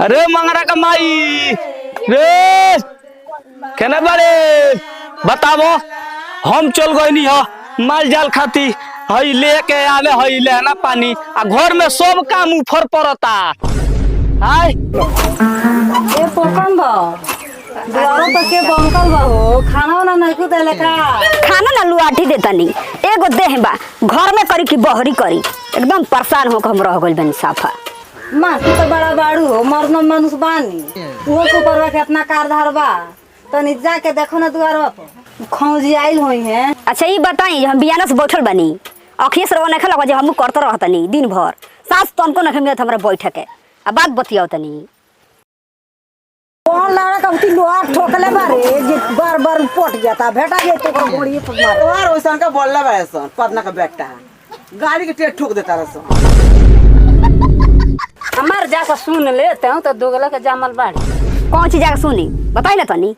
अरे मंगरा का माई रे केने बारे बतावो। हम चल गई हो माल जाल खाती हई लेके आवे हई लेना पानी आ घर में सब काम ऊपर पड़ता। हाय ए पोकन बा दुआरो तक के बंकल बा हो खाना वाला नहीं को देले का खाना ना लुआठी देतनी एगो देह बा घर में करी कि बहरी करी एकदम परेशान हो के हम रह गइल बनी साफा। मां तू तो बड़ा बाड़ू हो मरनो मनुष्य बानी वो को परवा के अपना कारधार बा तनी जाके देखो ना दुआरो पर खौजी आइल होई है। अच्छा ये बताई हम बियाना से बैठल बनी अखिए से रवा खला जे हम करत रहतनी दिन भर सास तनको न मिलत हमरा बैठ के आ बात बतियाओ तनी कौन लड़ा कबती लोहा ठोकले बारे जे बार पट जाता भेटा जे तो गोड़ी पर मार और ओसन का बोलला बासन पदना का बेटा गाड़ी के टेट ठोक देता रसन। हमार जाके सुन लेते हूं तो दोगला के जामल बाड़ी कौन चीज जाके सुनी बताई ना तनी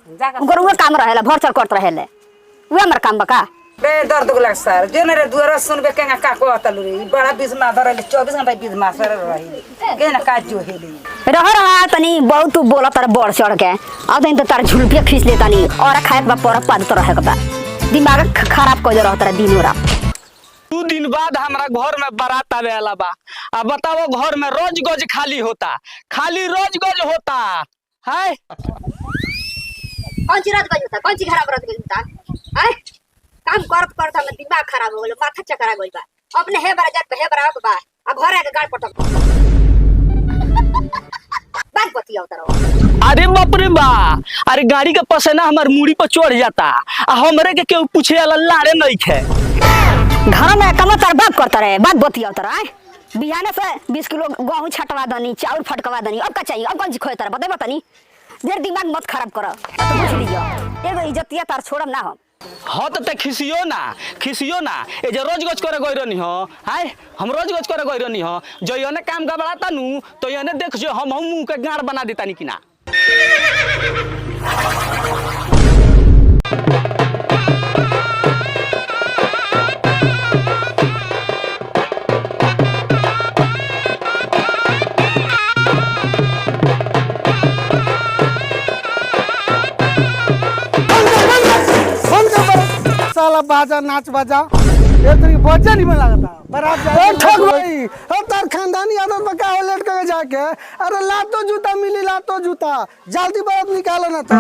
उगर उहे काम रहेला भर चल करत रहेले उहे हमर काम बका बे दर्द गुला सर जे ने दुआरा सुन के केना का को तलु रे बड़ा 20 मा धरले 24 घंटा 20 मा सर रही केना का जो हेली रहा तनी बहुत तू बोला तार बढ़ चढ़ के अब तनी तो तार झुलपिया खींच लेतानी और खाए बा पर पाद तो रहे के बा दिमाग खराब कर रहा तारा दिन रात। 2 दिन बाद हमारा घर में बारात आवे वाला बा। अब बताओ घर में रोज गज खाली होता खाली रोज गज होता है। कौन सी रात गज होता कौन सी खराब रात गज होता है काम करत करत हम दिमाग खराब हो गेल माथा चकरा गइल बा अपने हे बरा जात हे बरा बा आ घर आके गाड़ पटक बात बतियाओ तारो। अरे बाप रे बा अरे गाड़ी के पसेना हमार मुड़ी पर चढ़ जाता आ हमरे के केहू पूछे वाला लाड़े नहीं खे। घर में कम तर बात करता रहे बात बतियाओ तारा बिहाने से 20 किलो गेहूं छटवा दनी चाउर फटकवा दनी अब का चाहिए अब कौन सी खोए तारा बते बतानी देर दिमाग मत खराब कर तो पूछ लीजिए एगो इज्जतिया तार छोड़म ना हम। हाँ तो खिसियो ना ए जे रोज गज करे गई रहनी हो हाय हम रोज गज करे गई रहनी हो जो यने काम गबड़ाता नु तो यने देख जो हम मुंह के गाड़ बना देता नी कि ना। साला बाजा नाच बाजा ये तरीके बच्चा नहीं में लगता बारात जाए ठग भाई अब तार खानदानी आदत में का लेट के जाके अरे लातो जूता मिली लातो जूता जल्दी बारात निकालो ना तो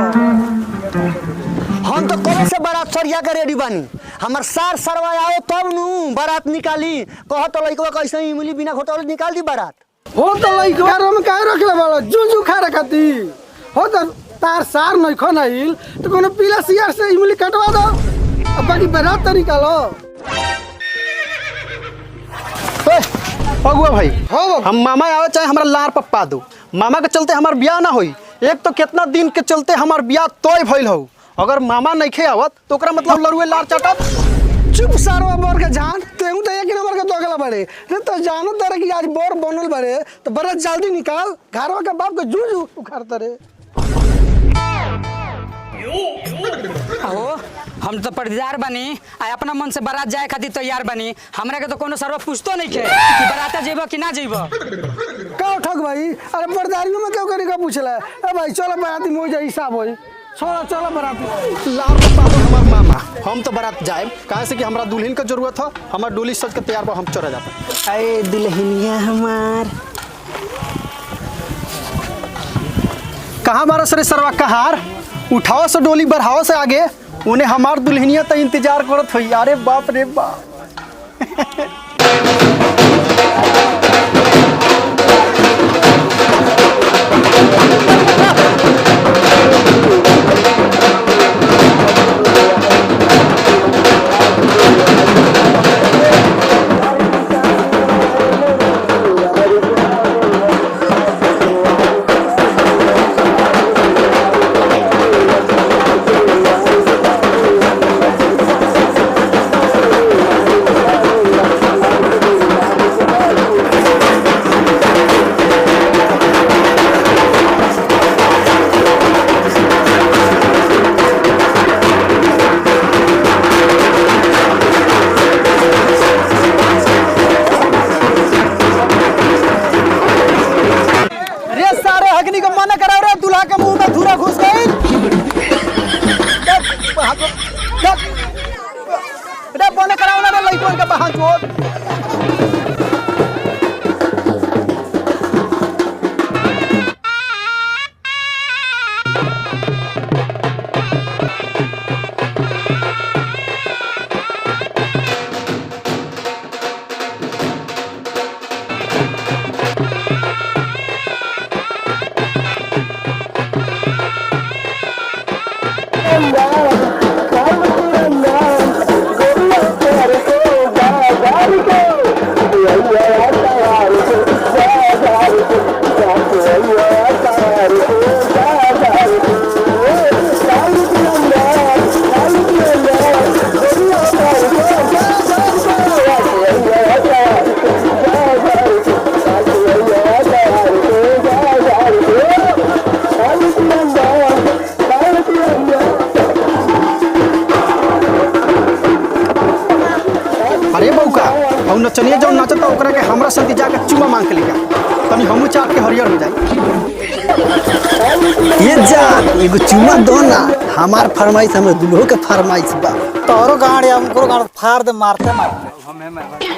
हम तो कब से बारात सरिया के रेडी बानी हमर सार सरवा आओ तब नु बारात निकाली कह तो लइकवा कैसे ही मिली बिना होटल निकाल दी बारात हो तो लइकवा में काहे रखले वाला जूजू खा रखती हो तो तार सार नहीं खनाइल तो कोनो पीला सियार से इमली कटवा दो अब बाकी बारात तो निकालो। पगुआ भाई हम मामा आवे चाहे हमारा लार पप्पा दो मामा के चलते हमार ब्याह ना होई एक तो कितना दिन के चलते हमार ब्याह तोय भइल हो अगर मामा नहीं खे आवत तो ओकरा मतलब लरुए लार चाटत। चुप सारवा बोर के जान तेहू तो एक नंबर के दोगला बड़े रे तो जानत रे कि आज बोर बनल बड़े तो बारात जल्दी निकाल घरवा के बाप के जूजू उखाड़त रे। हो हम तो पर्दार बनी आ अपना मन से बारात जाए खातिर तैयार बनी हमरा के तो कोनो सरवा पूछतो नहीं के कि बारात जेबो कि ना जेबो का ठग भाई अरे पर्दारियों में क्यों करे का पूछला ए भाई चलो बाराती मोई जा हिसाब होई चलो बाराती लार पप्पा तो हमार मामा हम तो बारात जाए काहे से कि हमरा दुल्हन के जरूरत है हमार डोली सज के तैयार बा हम चढ़ जाता। अरे दुल्हनिया हमार कहाँ बारह सरे सरवा कहार उठाओ से डोली बढ़ाओ से आगे उन्हें हमार दुल्हनिया तो इंतजार करत हुई। अरे बाप रे बाप में घुस गई बने कराओ ना लइकन के बहान चोट अरे बउका हम नचनिया जौन नाचता ओकरा के हमरा संग जाके चुमा मांग के लेगा तनी हमू चाट के हरियर हो जाई ये जा एगो चुमा दो ना हमार फरमाइश हमर दुल्हो के फरमाइश बा तोरो गाड़ी हमको गाड़ फाड़ दे मारते मारते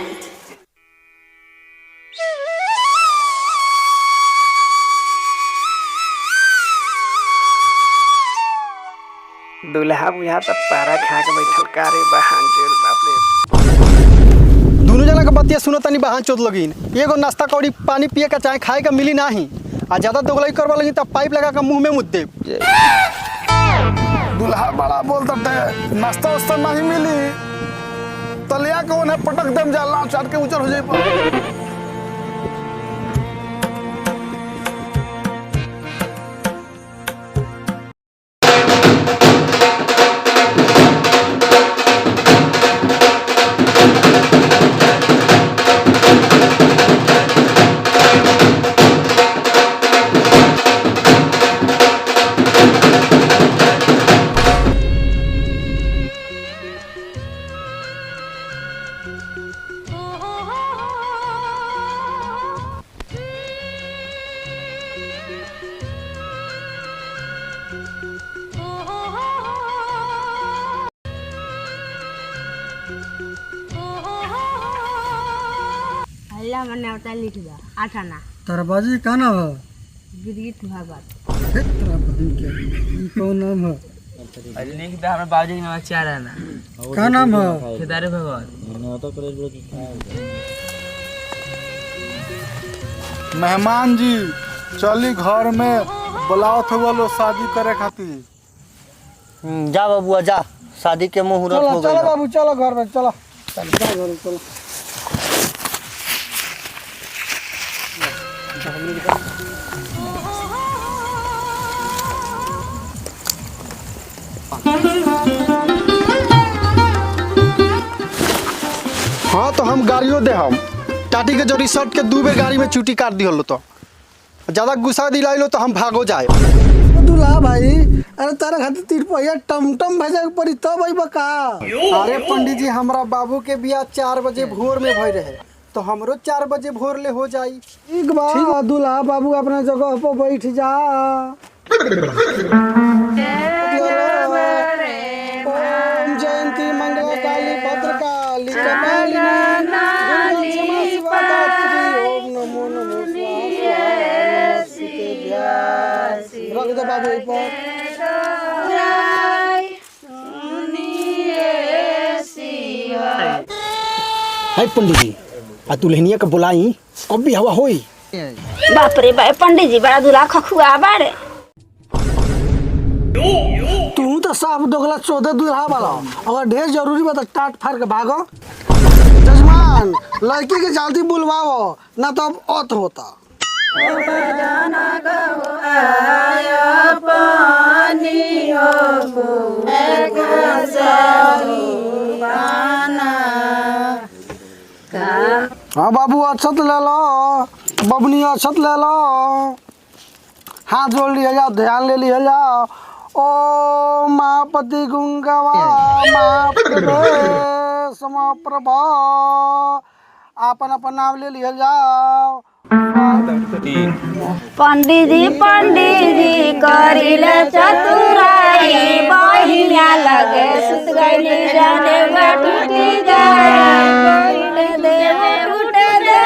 दुल्हा बुझा तब पारा खा के बैठल कारे बहान चल बाप रे। दोनों जना के बतिया सुनो तनी बहान चोद लगिन एगो नाश्ता कौड़ी पानी पिए का चाहे खाए का मिली नाही आ ज्यादा दोगलाई करवा लगी तब पाइप लगा के मुंह में मुद दे दुल्हा बड़ा बोलता नाश्ता वास्ता नहीं मिली तलिया को उन्हें पटक दम जाला चाट के उचर हो जाए अल्लाह मने उता लिख दा आठाना तारा बाजी का नाम है गिरगिट भागत तेरा बदन के कौन नाम है लिख दा हमरा बाबूजी के नाम चार है ना का नाम है केदारे भगवान मेहमान जी चली घर में बुलाओ थे वो लोग शादी करे खातिर जा बबुआ जा शादी के मुहूर्त हो चलो गई बाबू चलो घर में चलो चलो चलो हाँ तो हम गाड़ियों दे हम टाटी के जो रिसर्ट के 2 बेर गाड़ी में चूटी काट दियो तो ज्यादा गुस्सा दिलाइलो तो हम भागो जाए दुल्हा भाई अरे तारा खातिर 3 पहिया टमटम भेजे के पड़ी तब आई बका अरे पंडित जी हमरा बाबू के बियाह 4 बजे भोर में भई रहे तो हमरो 4 बजे भोर ले हो जाई ठीक बा दुल्हा बाबू अपना जगह पर बैठ जा ओम जयंती मंगला काली भद्रकाली कपालिनी ओम नमो नमो रख दे बाबू ऊपर हाय पंडित जी आ दुल्हनिया के बुलाई कब भी हवा होई बाप रे बाप पंडित जी बड़ा दूल्हा खखुआ बारे तू तो साफ दोगला 14 दुल्हा वाला अगर ढेर जरूरी बा तो टाट फाड़ के भागो जजमान लड़की के जल्दी बुलवाओ ना तो अब औत होता हाँ बाबू अक्षत ले लो बबनी अक्षत ले लो हाथ जोड़ लिया जाओ ध्यान ले लिया जाओ ओ मापति गुंगवा प्रभा अपन अपन नाम ले लिया जाओ तीन। पंडित जी करिले चतुराई बहिया लगे सुत गइली जाने टूटी जाए टूटे दे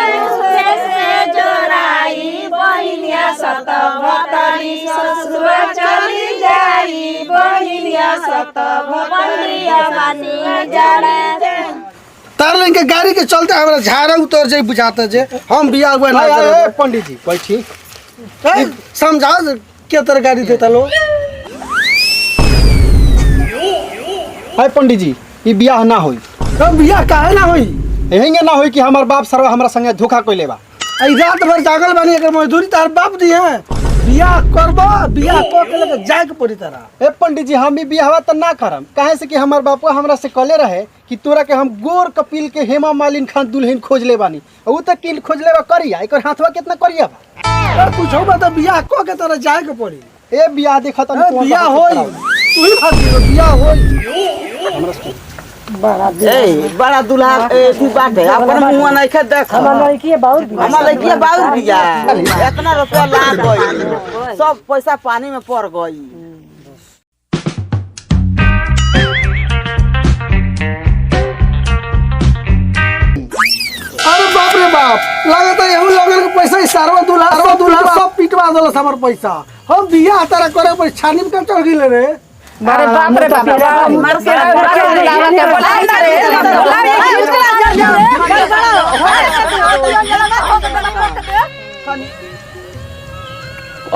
से जोराई बहिया सत भतरी ससुर चली जाई बहिया सत भतरिया बानी जाने तार लेन के गाड़ी के चलते हमरा झाड़ा उतर जाई बुझाता जे हम बियाह हुआ ना ए पंडित जी बैठी। समझाओ के तरह गाड़ी देता लो। हाय पंडित जी ई बियाह ना होई। तो बियाह काहे ना होई? एहेंगे ना होई कि हमार बाप सरवा हमरा संगे धोखा कइले बा। आई रात भर जागल बानी एकर मजदूरी तार बाप दी है। बियाह करबो बियाह को के लगे जाए के पड़ी तारा। ए पंडित जी हम ई बियाहवा त ना करम काहे से कि हमार बापा हमरा से कहले रहे कि तोरा के हम गोर कपिल के हेमा मालिनी खान दुल्हन खोज ले बानी। ऊ त किल खोज लेबा करिया एकर हाथवा कितना करिया बा। और पूछो बा त बियाह को के तरह जाए के पड़ी। ए बियाह देखा त बियाह होई तू ही भाग बियाह होई। बड़ा दूल्हा की बात है अपन मुंह नहीं खे देख हमार लड़की बाउर बिया इतना रुपया लाग गई सब पैसा पानी में पड़ गई। अरे बाप रे बाप लागत है हम लोगन के पैसा सारवा दूल्हा सब पिटवा देलस हमर पैसा। हम बियाह तारा करे पर छानी में चढ़ गेले रे। अरे बाप रे बाप मर के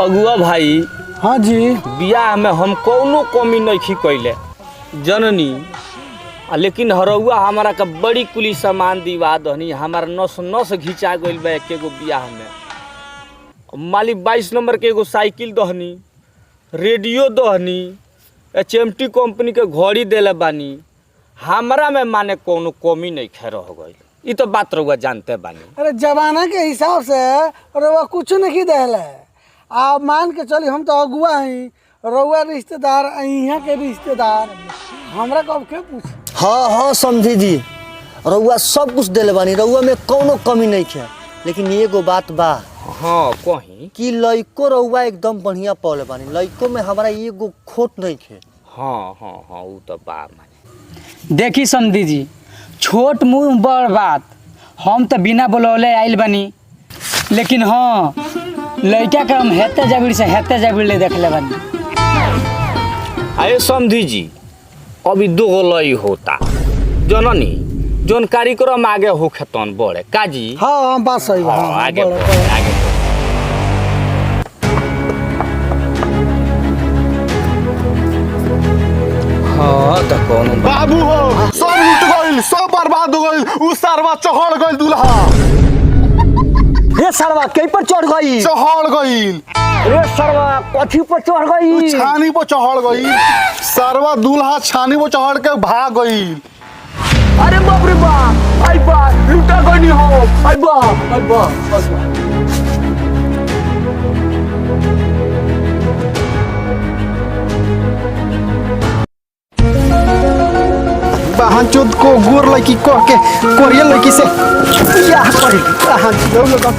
अगुआ भाई हाँ जी बियाह में हम कौनो कमी नहीं कैले जननी लेकिन हरौआ हमारा का बड़ी कुली सामान दिवा दहनी हमारा नस नस घिंचा गइल बा एकेगो बियाह में। मालिक 22 नंबर के एगो साइकिल दहनी रेडियो दहनी HMT कंपनी के घड़ी देले बानी हमरा में माने कोनो कमी नहीं खे रह गई। ई तो बात रहुआ जानते बानी। अरे जमाना के हिसाब से रउआ कुछ नहीं देले। आप मान के चली हम तो अगुआ हई रउआ रिश्तेदार यहाँ के रिश्तेदार हमरा कब के पूछ। हाँ हाँ समझी जी रउआ सब कुछ देले बानी रउआ में कौनो कमी नहीं है लेकिन एगो बात बा। हाँ कहीं कि लइको रउआ एकदम बढ़िया पौले बानी लइको में हमारा एगो खोट नहीं है। हाँ हाँ हाँ वो तो बा माने। देखी समधी जी छोट मुँह बड़ बात हम तो बिना बोलौले आइल बनी लेकिन हाँ लड़का के हम हेते जबीर से हेते जबीर ले देखले बानी। अरे समधी जी अभी दो लई होता जननी जोन कार्यक्रम आगे हो खेतन बड़े काजी। हाँ बात सही बा। हाँ, आगे बड़े, बढ़े, बड़े। आगे बढ़े। हाँ तो कौन बाबू हो सब लूट गइल सब बर्बाद हो गइल उ सरवा चढ़ गइल दूल्हा रे सरवा कहीं पर चढ़ गई चढ़ गइल रे सरवा कथी पर चढ़ गई छानी पर चढ़ गइल सरवा दूल्हा छानी पर चढ़ के भाग गइल। अरे बाप रे बाप आई बा लूटा गई हो आई बा आई बा बहन चोद को गोर लड़की कह के कोरियल लड़की से बियाह करे। बहन चोद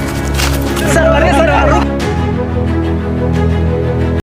सरवा रे सरवा